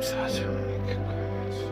사정이 그거야지.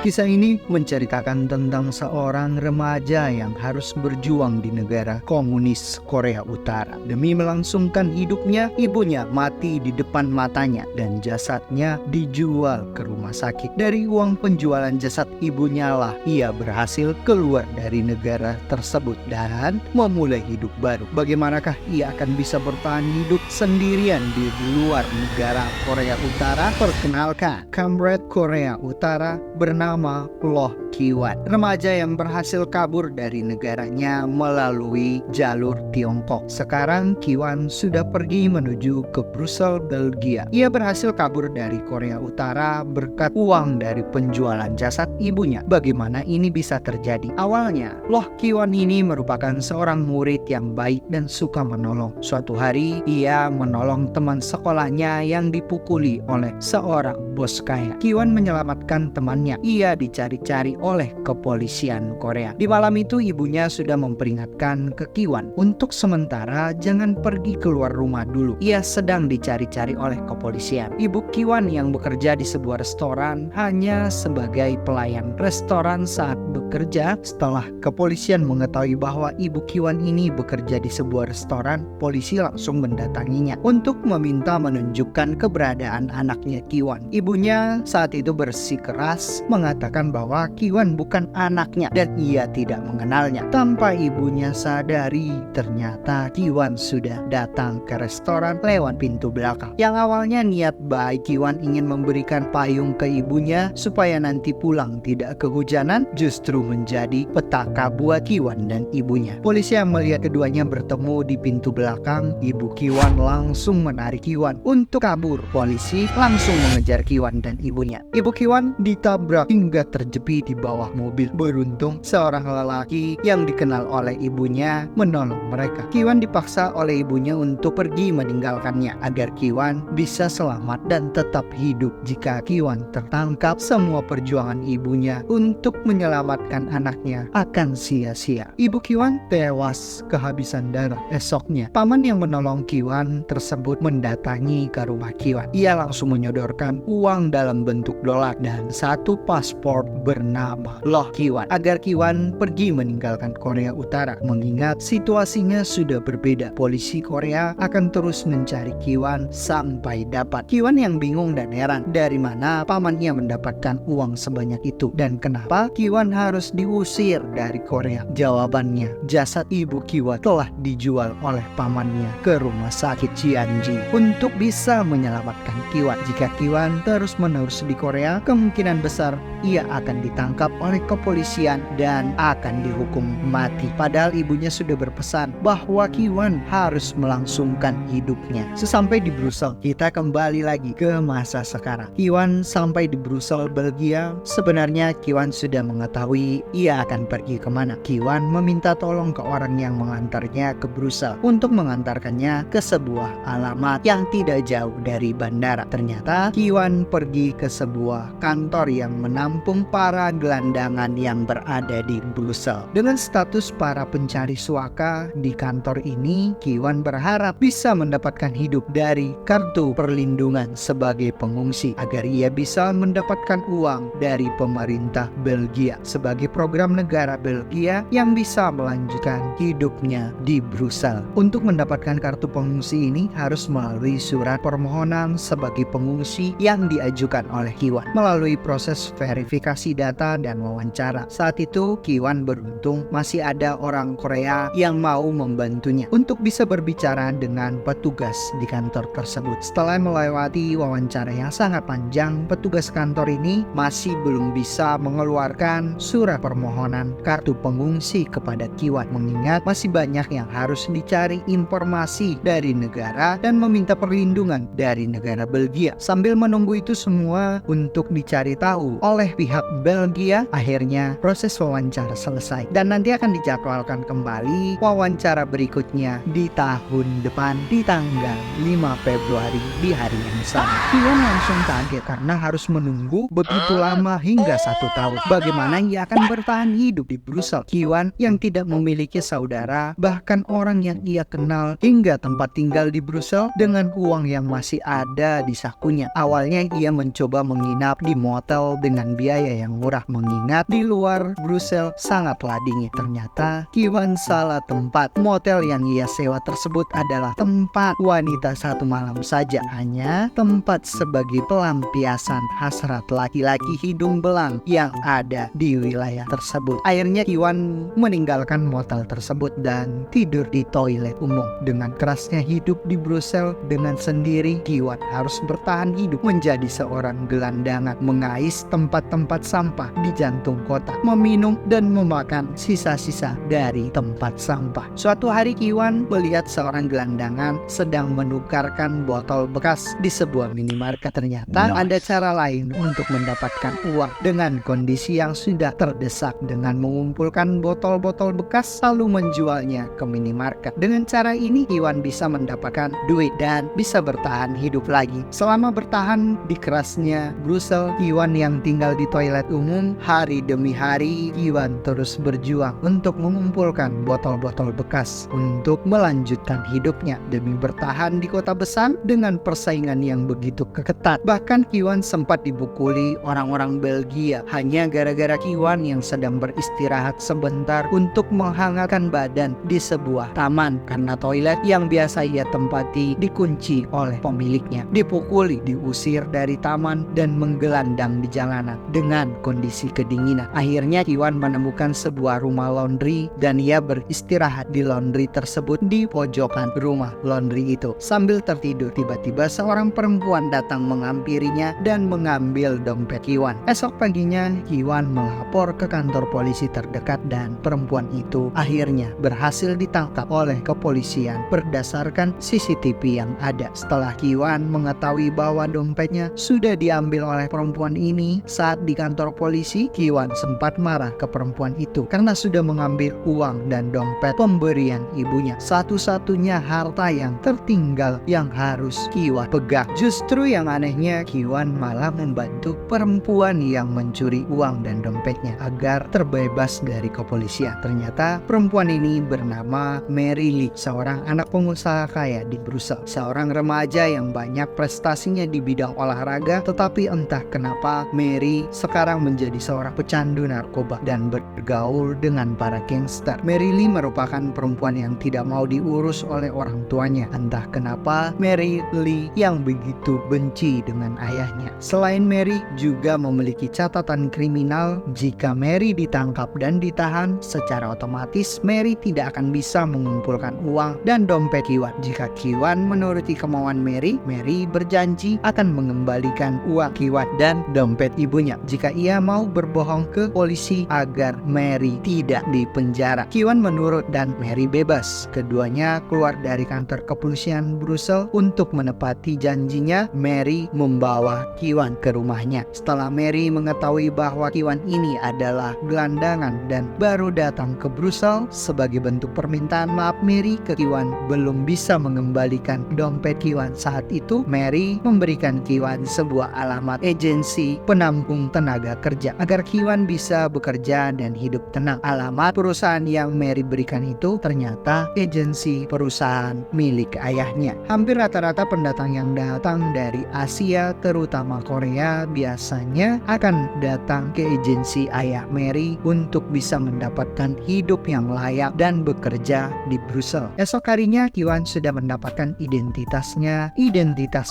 Kisah ini menceritakan tentang seorang remaja yang harus berjuang di negara komunis Korea Utara. Demi melangsungkan hidupnya, ibunya mati di depan matanya dan jasadnya dijual ke rumah sakit. Dari uang penjualan jasad ibunya lah ia berhasil keluar dari negara tersebut dan memulai hidup baru. Bagaimanakah ia akan bisa bertahan hidup sendirian di luar negara Korea Utara? Perkenalkan, Comrade Korea Utara bernama Loh Ki-wan, remaja yang berhasil kabur dari negaranya melalui jalur Tiongkok. Sekarang Ki-wan sudah pergi menuju ke Brussels, Belgia. Ia berhasil kabur dari Korea Utara berkat uang dari penjualan jasad ibunya. Bagaimana ini bisa terjadi? Awalnya, Loh Ki-wan ini merupakan seorang murid yang baik dan suka menolong. Suatu hari, ia menolong teman sekolahnya yang dipukuli oleh seorang bos kaya. Ki-wan menyelamatkan temannya. Ia dicari-cari oleh kepolisian Korea. Di malam itu ibunya sudah memperingatkan ke Ki-wan untuk sementara jangan pergi keluar rumah dulu. Ia sedang dicari-cari oleh kepolisian. Ibu Ki-wan yang bekerja di sebuah restoran hanya sebagai pelayan restoran saat bekerja. Setelah kepolisian mengetahui bahwa ibu Ki-wan ini bekerja di sebuah restoran, polisi langsung mendatanginya untuk meminta menunjukkan keberadaan anaknya Ki-wan. Ibunya saat itu bersikeras mengatakan bahwa Ki-wan bukan anaknya dan ia tidak mengenalnya. Tanpa ibunya sadari, ternyata Ki-wan sudah datang ke restoran lewat pintu belakang. Yang awalnya niat baik Ki-wan ingin memberikan payung ke ibunya supaya nanti pulang tidak kehujanan, justru menjadi petaka buat Ki-wan dan ibunya. Polisi yang melihat keduanya bertemu di pintu belakang, ibu Ki-wan langsung menarik Ki-wan untuk kabur. Polisi langsung mengejar Ki-wan dan ibunya. Ibu Ki-wan ditabrak hingga terjepit di bawah mobil. Beruntung seorang lelaki yang dikenal oleh ibunya menolong mereka. Ki-wan dipaksa oleh ibunya untuk pergi meninggalkannya agar Ki-wan bisa selamat dan tetap hidup. Jika Ki-wan tertangkap, semua perjuangan ibunya untuk menyelamatkan anaknya akan sia-sia. Ibu Ki-wan tewas kehabisan darah. Esoknya, paman yang menolong Ki-wan tersebut mendatangi ke rumah Ki-wan. Ia langsung menyodorkan uang dalam bentuk dolar dan satu paspor bernama Loh Ki-wan agar Ki-wan pergi meninggalkan Korea Utara. Mengingat situasinya sudah berbeda, polisi Korea akan terus mencari Ki-wan sampai dapat. Ki-wan yang bingung dan heran dari mana pamannya mendapatkan uang sebanyak itu dan kenapa Ki-wan harus diusir dari Korea. Jawabannya, jasad ibu Ki-wan telah dijual oleh pamannya ke rumah sakit Jianji untuk bisa menyelamatkan Ki-wan. Jika Ki-wan terus-menerus di Korea, kemungkinan besar ia akan ditangkap oleh kepolisian dan akan dihukum mati. Padahal ibunya sudah berpesan bahwa Ki-wan harus melangsungkan hidupnya. Sesampai di Brussels, kita kembali lagi ke masa sekarang. Ki-wan sampai di Brussels, Belgia. Sebenarnya Ki-wan sudah mengetahui ia akan pergi kemana. Ki-wan meminta tolong ke orang yang mengantarnya ke Brussels untuk mengantarkannya ke sebuah alamat yang tidak jauh dari bandara. Ternyata Ki-wan pergi ke sebuah kantor yang menampung para gelandangan yang berada di Brussels. Dengan status para pencari suaka di kantor ini, Ki-wan berharap bisa mendapatkan hidup dari kartu perlindungan sebagai pengungsi agar ia bisa mendapatkan uang dari pemerintah Belgia sebagai program negara Belgia yang bisa melanjutkan hidupnya di Brussels. Untuk mendapatkan kartu pengungsi ini harus melalui surat permohonan sebagai pengungsi yang diajukan oleh Ki-wan. Melalui proses verifikasi memverifikasi data dan wawancara. Saat itu Ki-wan beruntung masih ada orang Korea yang mau membantunya untuk bisa berbicara dengan petugas di kantor tersebut. Setelah melewati wawancara yang sangat panjang, petugas kantor ini masih belum bisa mengeluarkan surat permohonan kartu pengungsi kepada Ki-wan, mengingat masih banyak yang harus dicari informasi dari negara dan meminta perlindungan dari negara Belgia. Sambil menunggu itu semua untuk dicari tahu oleh pihak Belgia, akhirnya proses wawancara selesai dan nanti akan dijadwalkan kembali wawancara berikutnya di tahun depan di tanggal 5 Februari di hari yang sama. Ki-wan langsung kaget karena harus menunggu begitu lama hingga 1 tahun. Bagaimana ia akan bertahan hidup di Brussel? Ki-wan yang tidak memiliki saudara, bahkan orang yang ia kenal, hingga tempat tinggal di Brussel dengan uang yang masih ada di sakunya. Awalnya ia mencoba menginap di motel dengan biaya yang murah, mengingat di luar Brussel sangatlah dingin. Ternyata Ki-wan salah tempat. Motel yang ia sewa tersebut adalah tempat wanita 1 malam saja, hanya tempat sebagai pelampiasan hasrat laki-laki hidung belang yang ada di wilayah tersebut. Akhirnya Ki-wan meninggalkan motel tersebut dan tidur di toilet umum. Dengan kerasnya hidup di Brussel dengan sendiri, Ki-wan harus bertahan hidup menjadi seorang gelandangan, mengais tempat-tempat sampah di jantung kota, meminum dan memakan sisa-sisa dari tempat sampah. Suatu hari Ki-wan melihat seorang gelandangan sedang menukarkan botol bekas di sebuah minimarket. Ternyata ada cara lain untuk mendapatkan uang dengan kondisi yang sudah terdesak, dengan mengumpulkan botol-botol bekas lalu menjualnya ke minimarket. Dengan cara ini Ki-wan bisa mendapatkan duit dan bisa bertahan hidup lagi. Selama bertahan di kerasnya Brussel, Ki-wan yang tinggal di toilet umum, hari demi hari Ki-wan terus berjuang untuk mengumpulkan botol-botol bekas untuk melanjutkan hidupnya demi bertahan di kota besar dengan persaingan yang begitu ketat. Bahkan Ki-wan sempat dipukuli orang-orang Belgia hanya gara-gara Ki-wan yang sedang beristirahat sebentar untuk menghangatkan badan di sebuah taman karena toilet yang biasa ia tempati dikunci oleh pemiliknya. Dipukuli, diusir dari taman dan menggelandang di jalanan dengan kondisi kedinginan. Akhirnya Ki-wan menemukan sebuah rumah laundry dan ia beristirahat di laundry tersebut di pojokan rumah laundry itu. Sambil tertidur, tiba-tiba seorang perempuan datang menghampirinya dan mengambil dompet Ki-wan. Esok paginya Ki-wan melapor ke kantor polisi terdekat dan perempuan itu akhirnya berhasil ditangkap oleh kepolisian berdasarkan CCTV yang ada. Setelah Ki-wan mengetahui bahwa dompetnya sudah diambil oleh perempuan ini saat di kantor polisi, Ki-wan sempat marah ke perempuan itu karena sudah mengambil uang dan dompet pemberian ibunya, satu-satunya harta yang tertinggal yang harus Ki-wan pegang. Justru yang anehnya, Ki-wan malah membantu perempuan yang mencuri uang dan dompetnya agar terbebas dari kepolisian. Ternyata perempuan ini bernama Mary Lee, seorang anak pengusaha kaya di Brussel, seorang remaja yang banyak prestasinya di bidang olahraga, tetapi entah kenapa Mary sekarang menjadi seorang pecandu narkoba dan bergaul dengan para gangster. Mary Lee merupakan perempuan yang tidak mau diurus oleh orang tuanya. Entah kenapa Mary Lee yang begitu benci dengan ayahnya. Selain Mary juga memiliki catatan kriminal. Jika Mary ditangkap dan ditahan, secara otomatis Mary tidak akan bisa mengumpulkan uang dan dompet Ki-wan. Jika Ki-wan menuruti kemauan Mary, Mary berjanji akan mengembalikan uang Ki-wan dan dompet ibunya jika ia mau berbohong ke polisi agar Mary tidak dipenjara. Ki-wan menurut dan Mary bebas. Keduanya keluar dari kantor kepolisian Brussel untuk menepati janjinya. Mary membawa Ki-wan ke rumahnya. Setelah Mary mengetahui bahwa Ki-wan ini adalah gelandangan dan baru datang ke Brussel, sebagai bentuk permintaan maaf Mary ke Ki-wan belum bisa mengembalikan dompet Ki-wan saat itu, Mary memberikan Ki-wan sebuah alamat agensi penampung tenaga kerja agar Ki-wan bisa bekerja dan hidup tenang. Alamat perusahaan yang Mary berikan itu ternyata agensi perusahaan milik ayahnya. Hampir rata-rata pendatang yang datang dari Asia, terutama Korea, biasanya akan datang ke agensi ayah Mary untuk bisa mendapatkan hidup yang layak dan bekerja di Brussel. Esok harinya Ki-wan sudah mendapatkan identitas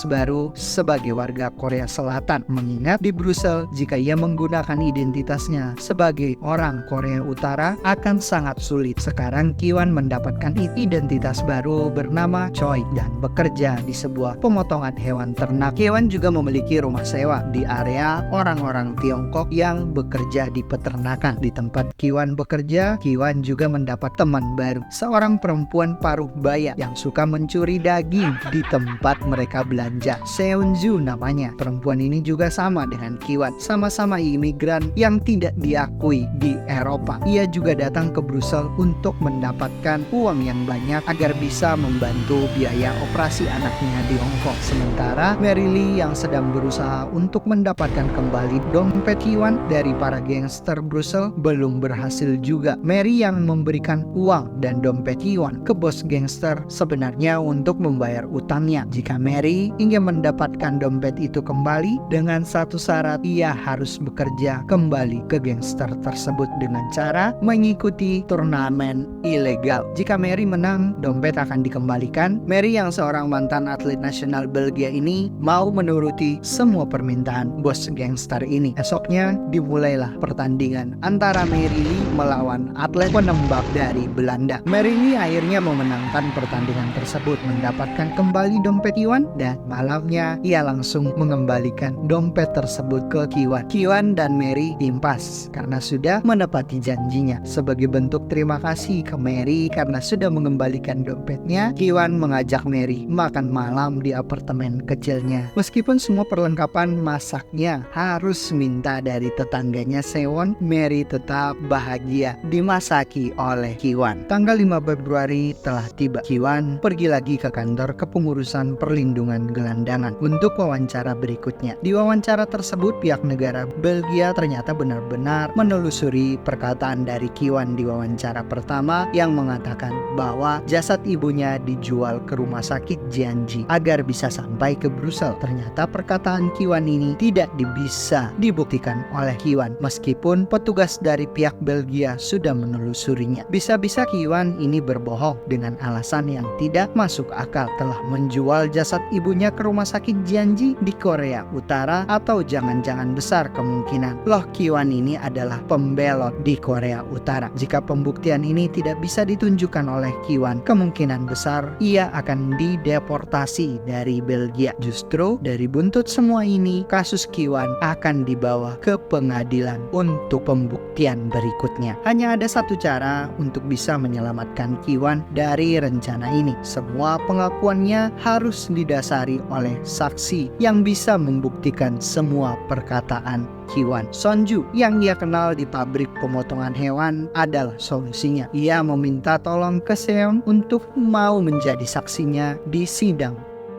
baru sebagai warga Korea Selatan, mengingat di Brussel jika ia menggunakan identitasnya sebagai orang Korea Utara akan sangat sulit. Sekarang Ki-wan mendapatkan identitas baru bernama Choi dan bekerja di sebuah pemotongan hewan ternak. Ki-wan juga memiliki rumah sewa di area orang-orang Tiongkok yang bekerja di peternakan. Di tempat Ki-wan bekerja, Ki-wan juga mendapat teman baru, seorang perempuan paruh baya yang suka mencuri daging di tempat mereka belanja. Seonju namanya. Perempuan ini juga sama dengan Ki-wan, sama-sama imigran yang tidak diakui di Eropa. Ia juga datang ke Brussels untuk mendapatkan uang yang banyak agar bisa membantu biaya operasi anaknya di Hong Kong. Sementara Mary Lee yang sedang berusaha untuk mendapatkan kembali dompet Ki-wan dari para gangster Brussels belum berhasil juga. Mary yang memberikan uang dan dompet Ki-wan ke bos gangster sebenarnya untuk membayar utangnya. Jika Mary ingin mendapatkan dompet itu kembali, dengan satu syarat, ia harus bekerja kembali ke gangster tersebut dengan cara mengikuti turnamen ilegal. Jika Mary menang, dompet akan dikembalikan. Mary yang seorang mantan atlet nasional Belgia ini mau menuruti semua permintaan bos gangster ini. Esoknya dimulailah pertandingan antara Mary Lee melawan atlet penembak dari Belanda. Mary Lee akhirnya memenangkan pertandingan tersebut, mendapatkan kembali dompet Ki-wan, dan malamnya ia langsung mengembalikan dompet tersebut ke Ki-wan. Ki-wan dan Mary impas karena sudah menepati janjinya. Sebagai bentuk terima kasih ke Mary karena sudah mengembalikan dompetnya, Ki-wan mengajak Mary makan malam di apartemen kecilnya. Meskipun semua perlengkapan masaknya harus minta dari tetangganya Sewon, Mary tetap bahagia dimasaki oleh Ki-wan. Tanggal 5 Februari telah tiba. Ki-wan pergi lagi ke kantor kepengurusan perlindungan gelandangan untuk wawancara berikutnya. Di wawancara tersebut, pihak negara Belgia ternyata benar-benar menelusuri perkataan dari Ki-wan di wawancara pertama yang mengatakan bahwa jasad ibunya dijual ke rumah sakit Jianji agar bisa sampai ke Brussels. Ternyata perkataan Ki-wan ini tidak bisa dibuktikan oleh Ki-wan meskipun petugas dari pihak Belgia sudah menelusurinya. Bisa-bisa Ki-wan ini berbohong dengan alasan yang tidak masuk akal, telah menjual jasad ibunya ke rumah sakit Jianji di Korea Utara, atau jangan-jangan besar kemungkinan loh Ki-wan ini adalah pembelot di Korea Utara. Jika pembuktian ini tidak bisa ditunjukkan oleh Ki-wan, kemungkinan besar ia akan dideportasi dari Belgia. Justru dari buntut semua ini, kasus Ki-wan akan dibawa ke pengadilan untuk pembuktian berikutnya. Hanya ada satu cara untuk bisa menyelamatkan Ki-wan dari rencana ini. Semua pengakuannya harus didasari oleh saksi yang bisa membuktikan semua perkataan Ki-wan. Sonju yang ia kenal di pabrik pemotongan hewan adalah solusinya. Ia meminta tolong ke Seon untuk mau menjadi saksinya di sidang.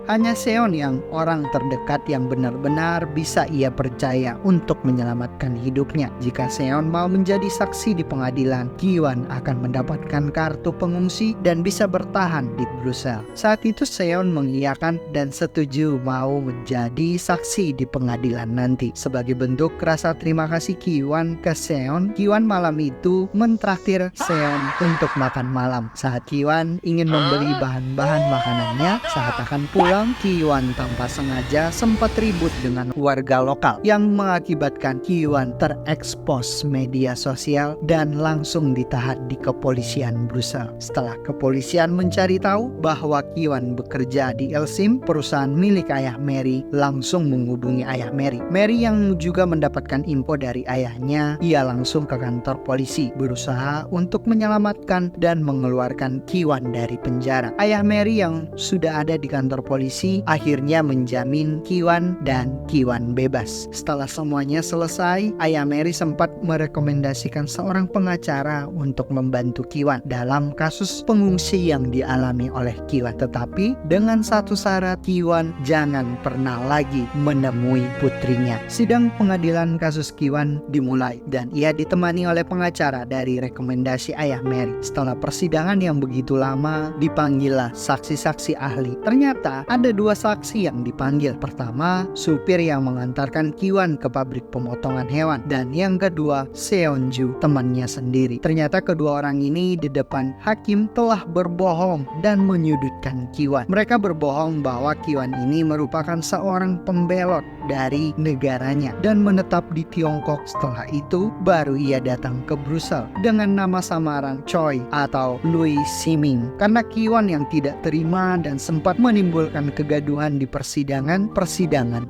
Hanya Seon yang orang terdekat yang benar-benar bisa ia percaya untuk menyelamatkan hidupnya. Jika Seon mau menjadi saksi di pengadilan, Ki-wan akan mendapatkan kartu pengungsi dan bisa bertahan di Brussels. Saat itu Seon mengiyakan dan setuju mau menjadi saksi di pengadilan nanti. Sebagai bentuk rasa terima kasih Ki-wan ke Seon, Ki-wan malam itu mentraktir Seon untuk makan malam. Saat Ki-wan ingin membeli bahan-bahan makanannya, saat akan pulang, Ki-wan tanpa sengaja sempat ribut dengan warga lokal yang mengakibatkan Ki-wan terekspos media sosial dan langsung ditahan di kepolisian Brussels. Setelah kepolisian mencari tahu bahwa Ki-wan bekerja di Elsim, perusahaan milik ayah Mary, langsung menghubungi ayah Mary. Mary yang juga mendapatkan info dari ayahnya, ia langsung ke kantor polisi berusaha untuk menyelamatkan dan mengeluarkan Ki-wan dari penjara. Ayah Mary yang sudah ada di kantor polisi akhirnya menjamin Ki-wan dan Ki-wan bebas. Setelah semuanya selesai, ayah Mary sempat merekomendasikan seorang pengacara untuk membantu Ki-wan dalam kasus pengungsi yang dialami oleh Ki-wan. Tetapi dengan satu syarat, Ki-wan jangan pernah lagi menemui putrinya. Sidang pengadilan kasus Ki-wan dimulai dan ia ditemani oleh pengacara dari rekomendasi ayah Mary. Setelah persidangan yang begitu lama, dipanggillah saksi-saksi ahli. Ternyata ada 2 saksi yang dipanggil. Pertama, supir yang mengantarkan Ki-wan ke pabrik pemotongan hewan, dan yang kedua, Seonju, temannya sendiri. Ternyata kedua orang ini di depan hakim telah berbohong dan menyudutkan Ki-wan. Mereka berbohong bahwa Ki-wan ini merupakan seorang pembelot dari negaranya dan menetap di Tiongkok. Setelah itu baru ia datang ke Brussels dengan nama samaran Choi atau Louis Siming. Karena Ki-wan yang tidak terima dan sempat menimbulkan kegaduhan di persidangan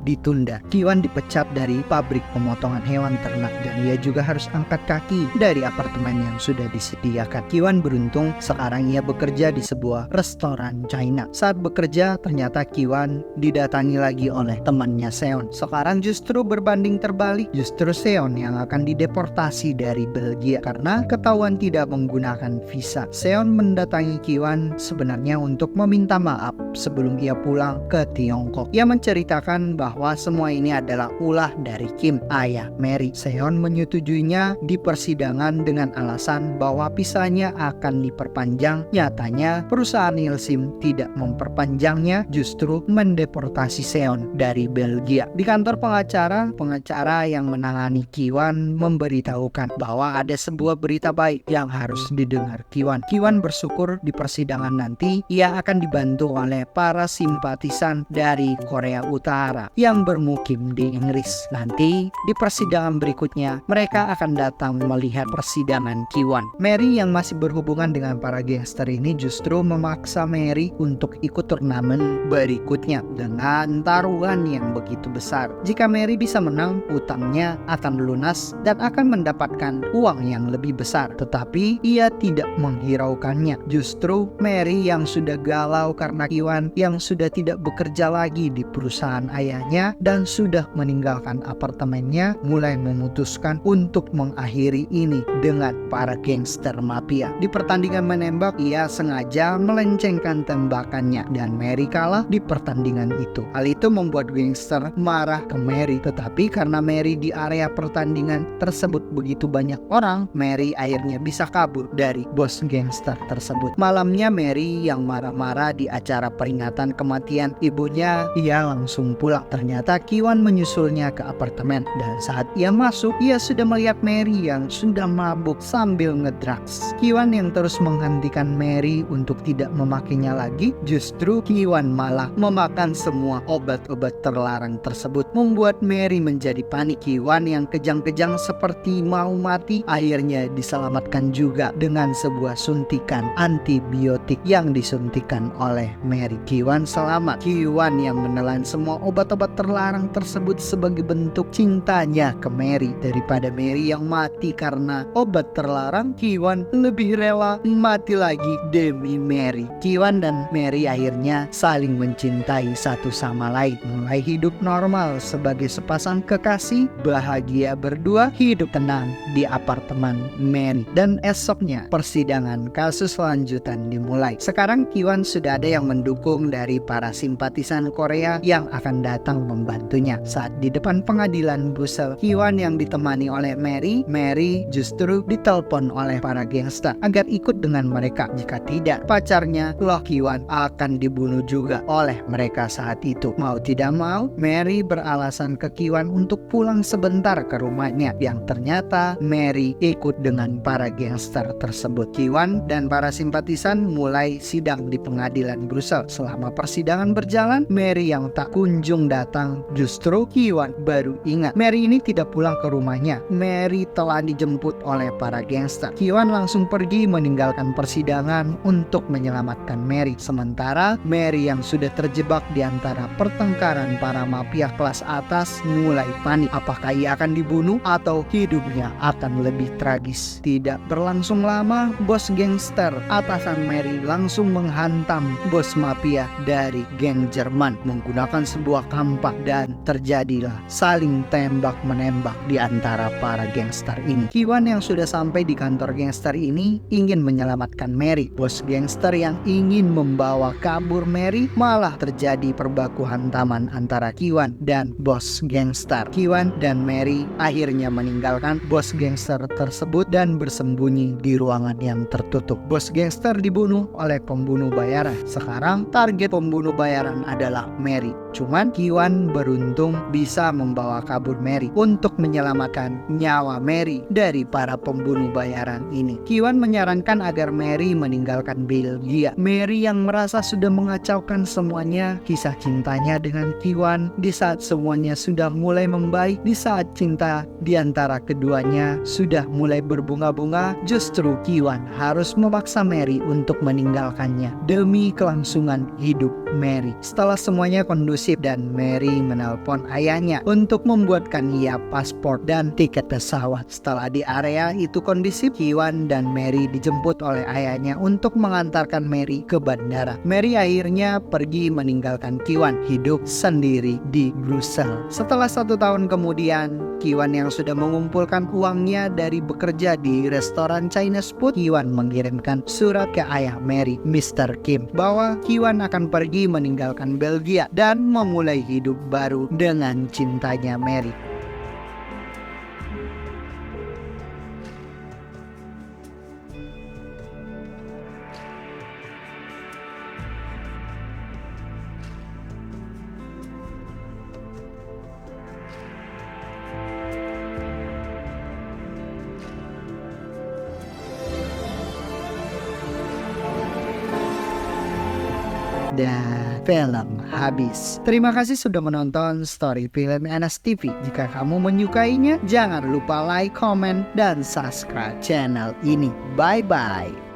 ditunda. Ki-wan dipecat dari pabrik pemotongan hewan ternak dan ia juga harus angkat kaki dari apartemen yang sudah disediakan. Ki-wan beruntung sekarang ia bekerja di sebuah restoran China. Saat bekerja ternyata Ki-wan didatangi lagi oleh temannya Seon. Sekarang justru berbanding terbalik, justru Seon yang akan dideportasi dari Belgia karena ketahuan tidak menggunakan visa. Seon mendatangi Ki-wan sebenarnya untuk meminta maaf sebelum ia pulang ke Tiongkok. Ia menceritakan bahwa semua ini adalah ulah dari Kim, ayah Mary. Seon menyetujuinya di persidangan dengan alasan bahwa visanya akan diperpanjang. Nyatanya perusahaan Ilsim tidak memperpanjangnya, justru mendeportasi Seon dari Belgia. Di kantor pengacara yang menangani Ki-wan memberitahukan bahwa ada sebuah berita baik yang harus didengar Ki-wan. Ki-wan bersyukur di persidangan nanti ia akan dibantu oleh para simpatisan dari Korea Utara yang bermukim di Inggris. Nanti di persidangan berikutnya mereka akan datang melihat persidangan Ki-wan. Mary yang masih berhubungan dengan para gangster ini justru memaksa Mary untuk ikut turnamen berikutnya dengan taruhan yang begitu besar. Jika Mary bisa menang, utangnya akan lunas dan akan mendapatkan uang yang lebih besar. Tetapi ia tidak menghiraukannya. Justru Mary yang sudah galau karena Ki-wan yang sudah tidak bekerja lagi di perusahaan ayahnya dan sudah meninggalkan apartemennya, mulai memutuskan untuk mengakhiri ini dengan para gangster mafia. Di pertandingan menembak, ia sengaja melencengkan tembakannya dan Mary kalah di pertandingan itu. Hal itu membuat gangster marah ke Mary, tetapi karena Mary di area pertandingan tersebut begitu banyak orang, Mary akhirnya bisa kabur dari bos gangster tersebut. Malamnya Mary yang marah-marah di acara peringatan kematian ibunya, ia langsung pulang. Ternyata Ki-wan menyusulnya ke apartemen dan saat ia masuk, ia sudah melihat Mary yang sudah mabuk sambil ngedrugs. Ki-wan yang terus menghentikan Mary untuk tidak memakainya lagi, justru Ki-wan malah memakan semua obat-obat terlarang tersebut, membuat Mary menjadi panik. Ki-wan yang kejang-kejang seperti mau mati akhirnya diselamatkan juga dengan sebuah suntikan antibiotik yang disuntikan oleh Mary. Ki-wan selamat. Ki-wan yang menelan semua obat-obat terlarang tersebut sebagai bentuk cintanya ke Mary. Daripada Mary yang mati karena obat terlarang, Ki-wan lebih rela mati lagi demi Mary. Ki-wan dan Mary akhirnya saling mencintai satu sama lain, mulai hidup normal sebagai sepasang kekasih, bahagia berdua, hidup tenang di apartemen Mary. Dan esoknya persidangan kasus lanjutan dimulai. Sekarang Ki-wan sudah ada yang mendukung dari para simpatisan Korea yang akan datang membantunya. Saat di depan pengadilan Brussels, Ki-wan yang ditemani oleh Mary justru ditelepon oleh para gangster agar ikut dengan mereka. Jika tidak, pacarnya Loh Ki-wan akan dibunuh juga oleh mereka saat itu. Mau tidak mau, Mary beralasan ke Ki-wan untuk pulang sebentar ke rumahnya, yang ternyata Mary ikut dengan para gangster tersebut. Ki-wan dan para simpatisan mulai sidang di pengadilan Brussels. Selama persidangan berjalan, Mary yang tak kunjung datang, justru Ki-wan baru ingat Mary ini tidak pulang ke rumahnya. Mary telah dijemput oleh para gangster. Ki-wan langsung pergi meninggalkan persidangan untuk menyelamatkan Mary. Sementara Mary yang sudah terjebak di antara pertengkaran para mafia kelas atas mulai panik. Apakah ia akan dibunuh atau hidupnya akan lebih tragis? Tidak berlangsung lama, bos gangster atasan Mary langsung menghantam bos mafia dari geng Jerman menggunakan sebuah kampak dan terjadilah saling tembak-menembak di antara para gangster ini. Ki-wan yang sudah sampai di kantor gangster ini ingin menyelamatkan Mary. Bos gangster yang ingin membawa kabur Mary, malah terjadi perbaku hantaman antara Ki-wan dan bos gangster. Ki-wan dan Mary akhirnya meninggalkan bos gangster tersebut dan bersembunyi di ruangan yang tertutup. Bos gangster dibunuh oleh pembunuh bayaran. Sekarang target pembunuh pembunuh bayaran adalah Mary. Cuman Ki-wan beruntung bisa membawa kabur Mary untuk menyelamatkan nyawa Mary dari para pembunuh bayaran ini. Ki-wan menyarankan agar Mary meninggalkan Belgia. Mary yang merasa sudah mengacaukan semuanya, kisah cintanya dengan Ki-wan di saat semuanya sudah mulai membaik, di saat cinta di antara keduanya sudah mulai berbunga-bunga, justru Ki-wan harus memaksa Mary untuk meninggalkannya demi kelangsungan hidup Mary. Setelah semuanya kondusif dan Mary menelpon ayahnya untuk membuatkan ia paspor dan tiket pesawat. Setelah di area itu kondusif, Ki-wan dan Mary dijemput oleh ayahnya untuk mengantarkan Mary ke bandara. Mary akhirnya pergi meninggalkan Ki-wan hidup sendiri di Brussels. Setelah 1 tahun kemudian, Ki-wan yang sudah mengumpulkan uangnya dari bekerja di restoran Chinese food, Ki-wan mengirimkan surat ke ayah Mary, Mr. Kim, bahwa Ki-wan akan pergi meninggalkan Belgia dan memulai hidup baru dengan cintanya Mary. Dan film habis. Terima kasih sudah menonton Story Film Anas TV. Jika kamu menyukainya, jangan lupa like, comment, dan subscribe channel ini. Bye-bye.